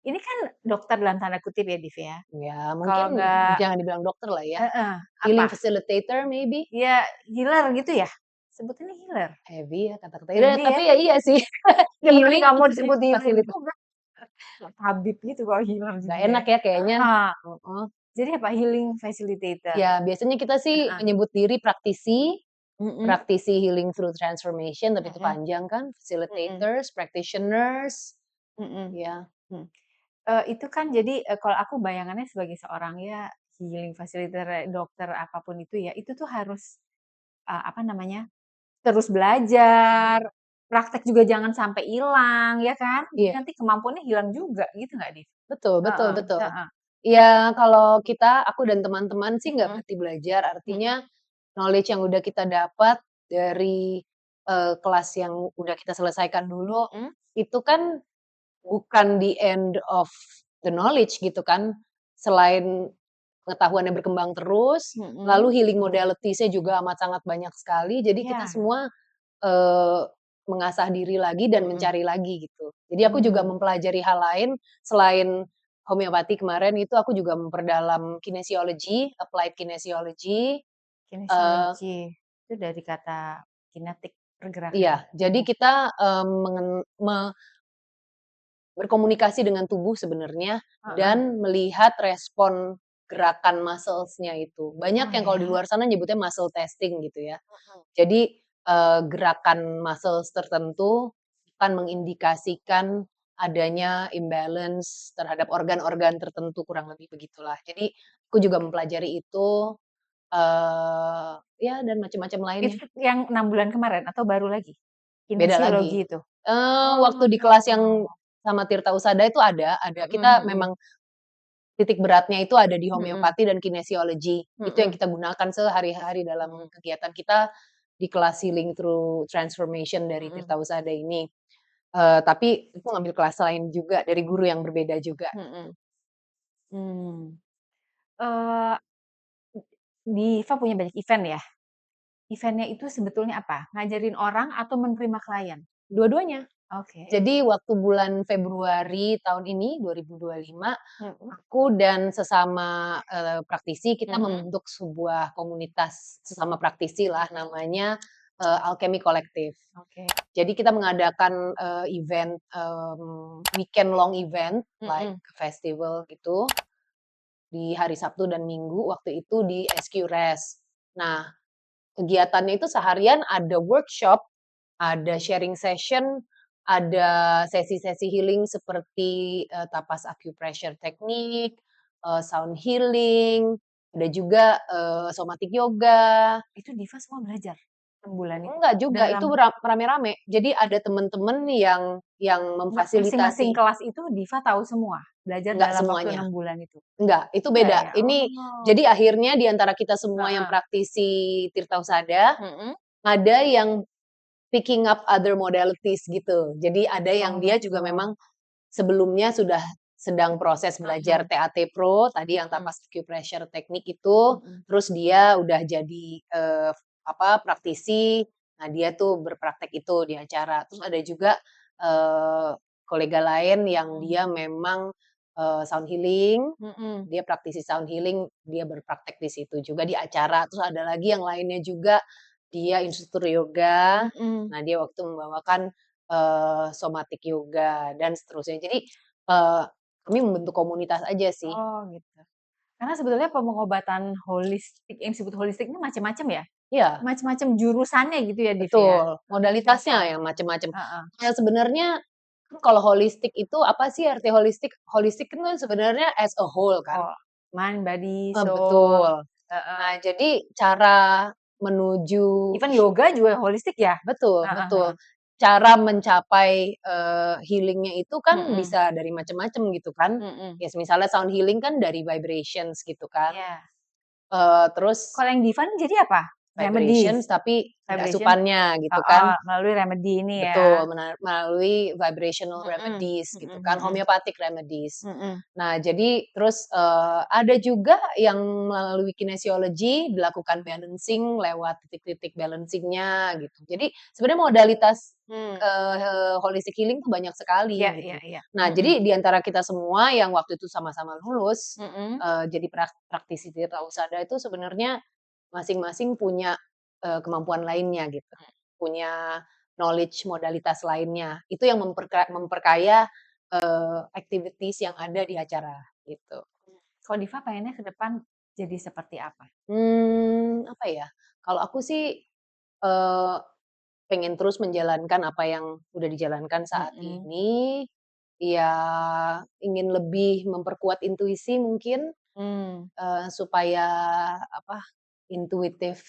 ini kan dokter dalam tanda kutip ya Div ya? Ya mungkin Kalau nggak jangan dibilang dokter lah ya, heeh, apa? healing facilitator maybe? Ya healer gitu ya? Sebutannya healer? Heavy ya kata-kata ya, Heavy ya? tapi ya iya sih. Yang Ini penting kamu disebut healer fasilitas. juga, kayak tabib gitu kalau healer Nggak juga ya? enak ya kayaknya. Heeh, Heeh. jadi apa? Healing facilitator? Ya biasanya kita sih Heeh, menyebut diri praktisi, mhm, praktisi healing through transformation, tapi itu mhm, panjang kan, mhm, facilitators, practitioners, mhm, ya. mhm. Itu kan jadi, kalau aku bayangannya sebagai seorang ya healing facilitator, dokter, apapun itu tuh harus, apa namanya, terus belajar, praktek juga jangan sampai hilang, ya kan? Jadi Iya, nanti kemampuannya hilang juga, gitu nggak, Div? betul betul Heeh, betul. heeh, Ya kalau aku dan teman-teman sih nggak mhm, berhenti belajar, mhm, artinya knowledge yang udah kita dapat dari, kelas yang udah kita selesaikan dulu, mhm, itu kan bukan the end of the knowledge gitu kan. Selain pengetahuannya berkembang terus, mhm, lalu healing modalities-nya juga amat sangat banyak sekali, jadi kita iya, semua, eee, mengasah diri lagi dan mhm, mencari lagi gitu. Jadi aku juga mmm, mempelajari hal lain selain homeopati kemarin itu aku juga memperdalam kinesiologi, applied kinesiologi, eee kinesiologi, itu dari kata kinetik, pergerakan, iya, jadi tubuh, kita, berkomunikasi dengan tubuh sebenarnya heeh, dan melihat respon gerakan muscles-nya itu. Banyak oh yang kalau di ya? luar sana nyebutnya muscle testing gitu ya. Mhm, Jadi, gerakan muscles tertentu akan mengindikasikan adanya imbalance terhadap organ-organ tertentu, kurang lebih begitulah. Jadi aku juga mempelajari itu, ya dan macam-macam lainnya. itu yang 6 bulan kemarin atau baru lagi? Beda lagi. Kinesiologi itu? Waktu Oh, di kelas yang sama Tirta Usada itu ada. mhm, Kita mhm, memang titik beratnya itu ada di mhm, homeopati dan kinesiologi. Itu yang mhm, kita gunakan sehari-hari dalam mhm, kegiatan kita di kelas Healing Through Transformation dari mhm, Tirta Usada ini. Tapi aku ngambil kelas lain juga dari guru yang berbeda juga. mhm, mmm, eee, Diva punya banyak event ya? Event-nya itu sebetulnya apa? Ngajarin orang atau menerima klien? Dua-duanya. Oke, Jadi waktu bulan Februari tahun ini 2025, mhm, aku dan sesama, praktisi kita mhm, membentuk sebuah komunitas sesama praktisi lah namanya, Alchemy Collective. oke, Jadi kita mengadakan, event, weekend long event like mhm, festival gitu, di hari Sabtu dan Minggu waktu itu di SQ Res. Nah, kegiatannya itu seharian ada workshop, ada sharing session, ada sesi-sesi healing seperti, tapas acupressure teknik, sound healing, ada juga, somatic yoga. Itu Diva semua belajar 6 bulan itu? Enggak juga, itu Dalam rame-rame. Jadi ada temen-temen yang enggak, masing-masing memfasilitasi. kelas itu Diva tahu semua? Belajar Enggak dalam waktu semuanya, 6 bulan itu? enggak, itu Enggak beda. ya? Ini Oh, jadi akhirnya di antara kita semua yang heeh, praktisi Tirta Usada, mhm. ada yang picking up other modalities gitu. Jadi ada Oh yang dia gitu. juga memang sebelumnya sudah sedang proses belajar Mhm, TAT Pro, tadi yang mhm, tapas acupressure teknik itu, mhm. terus dia udah jadi, praktisi, nah dia tuh berpraktek itu di acara. Terus ada juga, eee, kolega lain yang Mhm, dia memang, sound healing, mhm, dia praktisi sound healing, dia berpraktek di situ juga di acara. Terus ada lagi yang lainnya juga, dia instruktur yoga, mhm. nah dia waktu membawakan, somatic yoga dan seterusnya. Jadi, kami membentuk komunitas aja sih. Oh gitu. Karena sebetulnya pengobatan holistik yang disebut holistik ini macam-macam ya? Iya, Macam-macam jurusannya gitu ya, Div, ya? betul, Masya modalitasnya yang Allah. macem-macem. Heeh. Sebenarnya kan kalau holistik itu apa sih arti holistik? Holistik kan sebenarnya as a whole kan. Oh, mind, body, soul. Betul. Heeh. Nah, jadi cara menuju Even yoga juga holistik ya? betul Heeh betul. heeh. Cara mencapai, healing-nya itu kan Mhm, bisa dari macam-macam gitu kan. mhm. Ya misalnya sound healing kan dari vibrations gitu kan. Iya. Terus Kalau yang Diva nih jadi apa? Remedies? vibrations tapi ada Vibration? asupannya gitu Heeh, kan. melalui remedy ini ya? Betul, melalui vibrational Mhm, remedies mhm gitu kan, mhm, homeopathic remedies. mhm. Nah, jadi terus, ada juga yang melalui kinesiologi dilakukan balancing lewat titik-titik balancing-nya gitu. Jadi sebenarnya modalitas, Mmm, holistic healing tuh banyak iya sekali iya gitu. iya. Nah, Mhm, jadi di antara kita semua yang waktu itu sama-sama lulus, mhm. jadi praktisi Tirta Usada itu sebenarnya masing-masing punya, kemampuan lainnya gitu, punya knowledge modalitas lainnya. Itu yang memperkaya, activities yang ada di acara, gitu. Kalau Diva pengennya ke depan jadi seperti apa? Apa ya, kalau aku sih, eee, pengen terus menjalankan apa yang udah dijalankan saat Mhm, ini, ya ingin lebih memperkuat intuisi mungkin, mmm, supaya apa, intuitive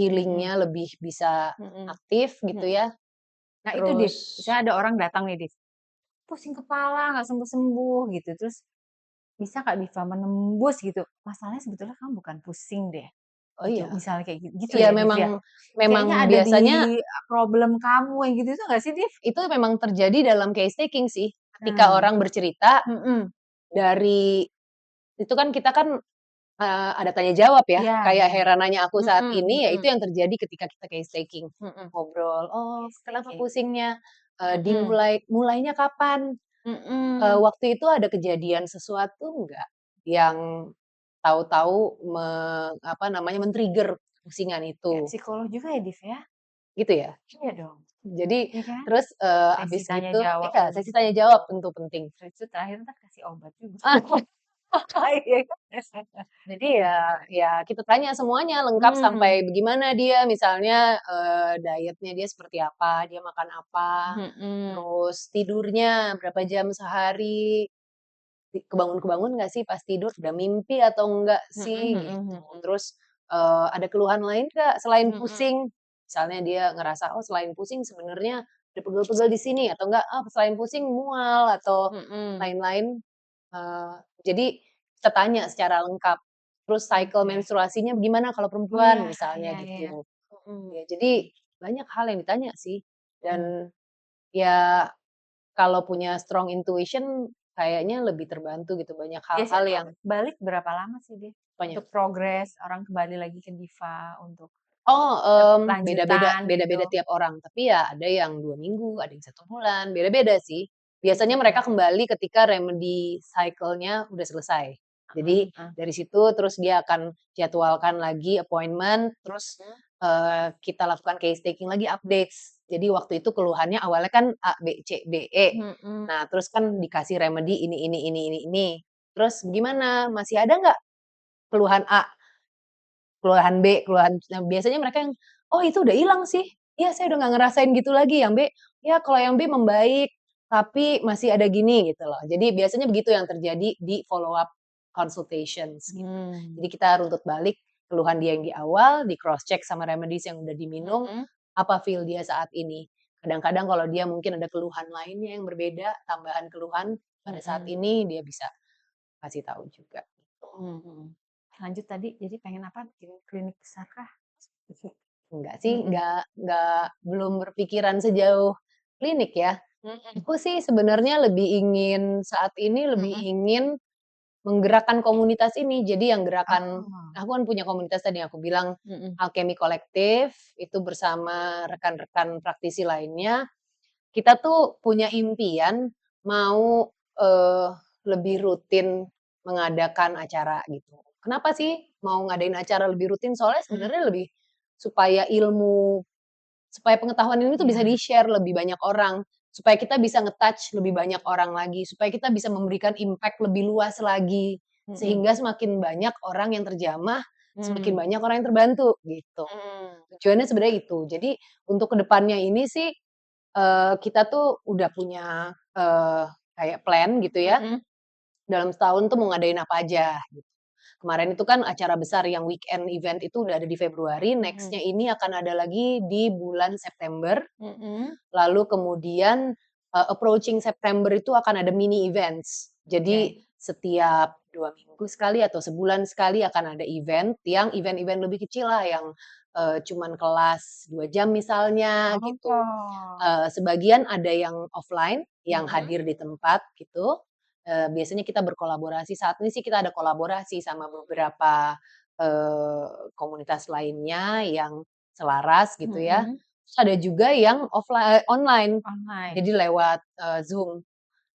mhm, healing-nya lebih bisa mhm, aktif gitu mhm. ya. Nah itu Terus Div, misalnya ada orang datang nih Div, pusing kepala nggak sembuh-sembuh gitu, terus bisa nggak Diva menembus gitu, masalahnya sebetulnya kamu bukan pusing deh, oh gitu, iya, misalnya kayak gitu iya ya Div ya? memang memang Kayaknya ada di biasanya problem kamu yang gitu itu nggak sih Div? itu memang terjadi dalam case taking sih. Ketika Nah, orang bercerita mhm, dari itu kan kita kan, ada tanya jawab ya, iya kayak iya, Hera nanya aku saat mhm ini, ya mhm itu yang terjadi ketika kita case taking. mhm, Ngobrol, "Oh case kenapa taking, pusingnya? mhm Mulainya kapan? mhm, Waktu itu ada kejadian sesuatu nggak yang tahu-tahu apa namanya, men-trigger pusingan kayak itu?" psikolog juga ya Div ya? Gitu ya? Iya dong, Jadi iya kan? terus, Sesi habis tanya gitu jawab iya, lagi. sesi tanya jawab tentu penting. Terus itu terakhir entar kasih obat juga. Ah, Iya kan? jadi ya kita tanya semuanya lengkap Mmm, sampai bagaimana dia misalnya, dietnya dia seperti apa, dia makan apa, mhm, terus tidurnya berapa jam sehari, kebangun-kebangun nggak sih pas tidur, udah mimpi atau enggak mhm sih mhm gitu. mhm, Terus, ada keluhan lain nggak selain mhm, pusing? Misalnya dia ngerasa, "Oh selain pusing sebenarnya ada pegel-pegel di sini," atau enggak, "Ah selain pusing mual," atau mhm. lain-lain. Jadi kita tanya secara lengkap. Terus cycle Oke. menstruasinya gimana kalau Oh perempuan iya misalnya iya iya. gitu. Mhm. Ya jadi banyak hal yang ditanya sih Mhm. dan ya kalau punya strong intuition kayaknya lebih terbantu gitu banyak hal-hal Biasanya tuh yang balik berapa lama sih, Dev? banyak Untuk progres, orang kembali lagi ke Diva untuk oh, beda-beda lanjutan gitu? beda-beda tiap orang, tapi ya ada yang 2 minggu, ada yang 1 bulan, beda-beda sih. Biasanya mereka Mhm. kembali ketika remedy cycle-nya udah selesai. Heeh Jadi heeh. dari situ terus dia akan jadwalkan lagi appointment, terus, Mhm. kita lakukan case taking lagi updates. Jadi waktu itu keluhannya awalnya kan A, B, C, D, E. Mhm. Nah terus kan dikasih remedy ini. Terus gimana, masih ada nggak keluhan A? Keluhan B, nah biasanya mereka yang, "Oh itu udah hilang sih." iya saya udah nggak ngerasain gitu lagi, yang B, ya kalau yang B membaik, tapi masih ada gini gitu loh. Jadi biasanya begitu yang terjadi di follow up consultations gitu. Mmm, Jadi kita runtut balik keluhan dia yang di awal, di cross check sama remedies yang udah diminum, mhm, apa feel dia saat ini. Kadang-kadang kalau dia mungkin ada keluhan lainnya yang berbeda, tambahan keluhan pada saat mhm, ini dia bisa kasih tahu juga gitu. mhm. Lanjut tadi, jadi pengen apa? Bikin klinik besar kah? Enggak sih, Mhm, belum berpikiran sejauh klinik ya. mhm, Aku sih sebenarnya lebih ingin saat ini lebih mhm. ingin menggerakkan komunitas ini. Jadi yang gerakan Oh, aku kan punya komunitas tadi yang aku bilang, mhm, Alchemy Collective, itu bersama rekan-rekan praktisi lainnya, kita tuh punya impian mau, lebih rutin mengadakan acara gitu. Kenapa sih mau ngadain acara lebih rutin? Soalnya mmm, sebenarnya lebih supaya supaya pengetahuan ini tuh bisa iya, di-share lebih banyak orang, supaya kita bisa nge-touch lebih banyak orang lagi, supaya kita bisa memberikan impact lebih luas lagi, mhm, sehingga semakin banyak orang yang terjamah, semakin mmm, banyak orang yang terbantu, gitu. mhm, Tujuannya sebenarnya itu. Jadi untuk kedepannya ini sih, kita tuh udah punya, kayak plan gitu ya, mhm, dalam setahun tuh mau ngadain apa aja, gitu. Kemarin itu kan acara besar yang weekend event itu udah ada di Februari, mhm, next-nya ini akan ada lagi di bulan September. mhm, Lalu kemudian, approaching September itu akan ada mini events. Jadi oke. setiap 2 minggu sekali atau sebulan sekali akan ada event yang event-event lebih kecil lah yang, cuman kelas 2 jam misalnya gitu. Oh, Sebagian ada yang offline, yang mhm, hadir di tempat gitu, biasanya kita berkolaborasi, saat ini sih kita ada kolaborasi sama beberapa, komunitas lainnya yang selaras gitu ya. mhm, Terus ada juga yang online, online, jadi lewat, Zoom.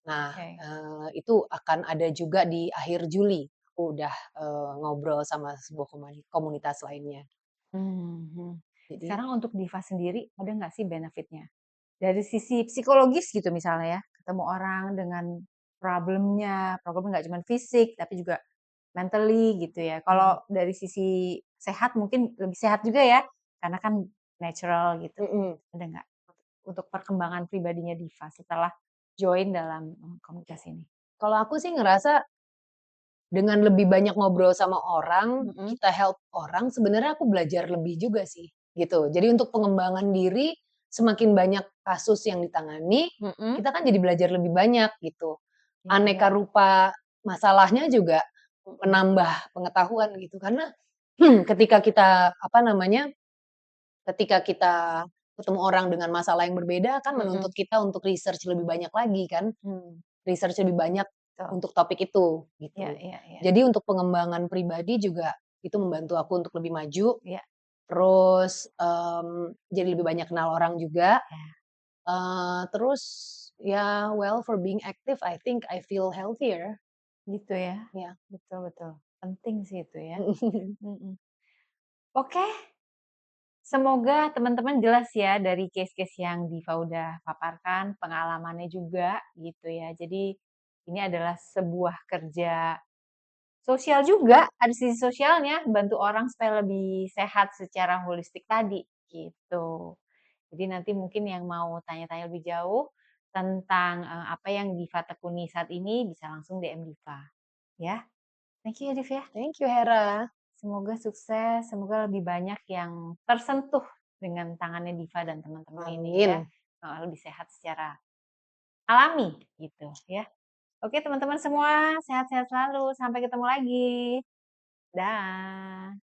Nah, oke. itu akan ada juga di akhir Juli, aku udah, ngobrol sama sebuah komunitas lainnya. Mhm. Jadi Sekarang untuk Diva sendiri ada nggak sih benefit-nya? Dari sisi psikologis gitu misalnya ya, ketemu orang dengan problemnya nggak cuman fisik tapi juga mentally gitu ya. mhm, Kalau dari sisi sehat mungkin lebih sehat juga ya, karena kan natural gitu. mhm. Ada nggak untuk perkembangan pribadinya Diva setelah join dalam, komunitas ini? Kalau aku sih ngerasa dengan lebih banyak ngobrol sama orang, Mhm, kita help orang, sebenarnya aku belajar lebih juga sih, gitu. Jadi untuk pengembangan diri, semakin banyak kasus yang ditangani, mhm, kita kan jadi belajar lebih banyak gitu. iya iya, Aneka rupa masalahnya juga mhm, menambah pengetahuan gitu. Karena ketika kita, apa namanya, ketika kita ketemu orang dengan masalah yang berbeda kan mhm, menuntut kita untuk research lebih banyak lagi kan. mmm, Research lebih banyak betul. untuk topik itu, Iya gitu. iya iya, Jadi untuk pengembangan pribadi juga itu membantu aku untuk lebih maju, iya terus, jadi lebih banyak kenal orang juga, iya. terus ya well for being active I think I feel healthier, Gitu ya? ya. Betul betul. Penting sih itu ya. Mhm. Mhm. Oke, semoga teman-teman jelas ya dari case-case yang Diva udah paparkan, pengalamannya juga gitu ya. Jadi ini adalah sebuah kerja sosial juga, ada sisi sosialnya, bantu orang supaya lebih sehat secara holistik tadi, gitu. Jadi nanti mungkin yang mau tanya-tanya lebih jauh tentang, apa yang Diva tekuni saat ini bisa langsung DM Diva, ya. Thank you ya, Div, ya. Thank you Hera. Semoga sukses, semoga lebih banyak yang tersentuh dengan tangannya Diva dan teman-teman ini ya, Amin. lebih sehat secara alami gitu ya. Oke teman-teman semua, sehat-sehat selalu, sampai ketemu lagi. Dah.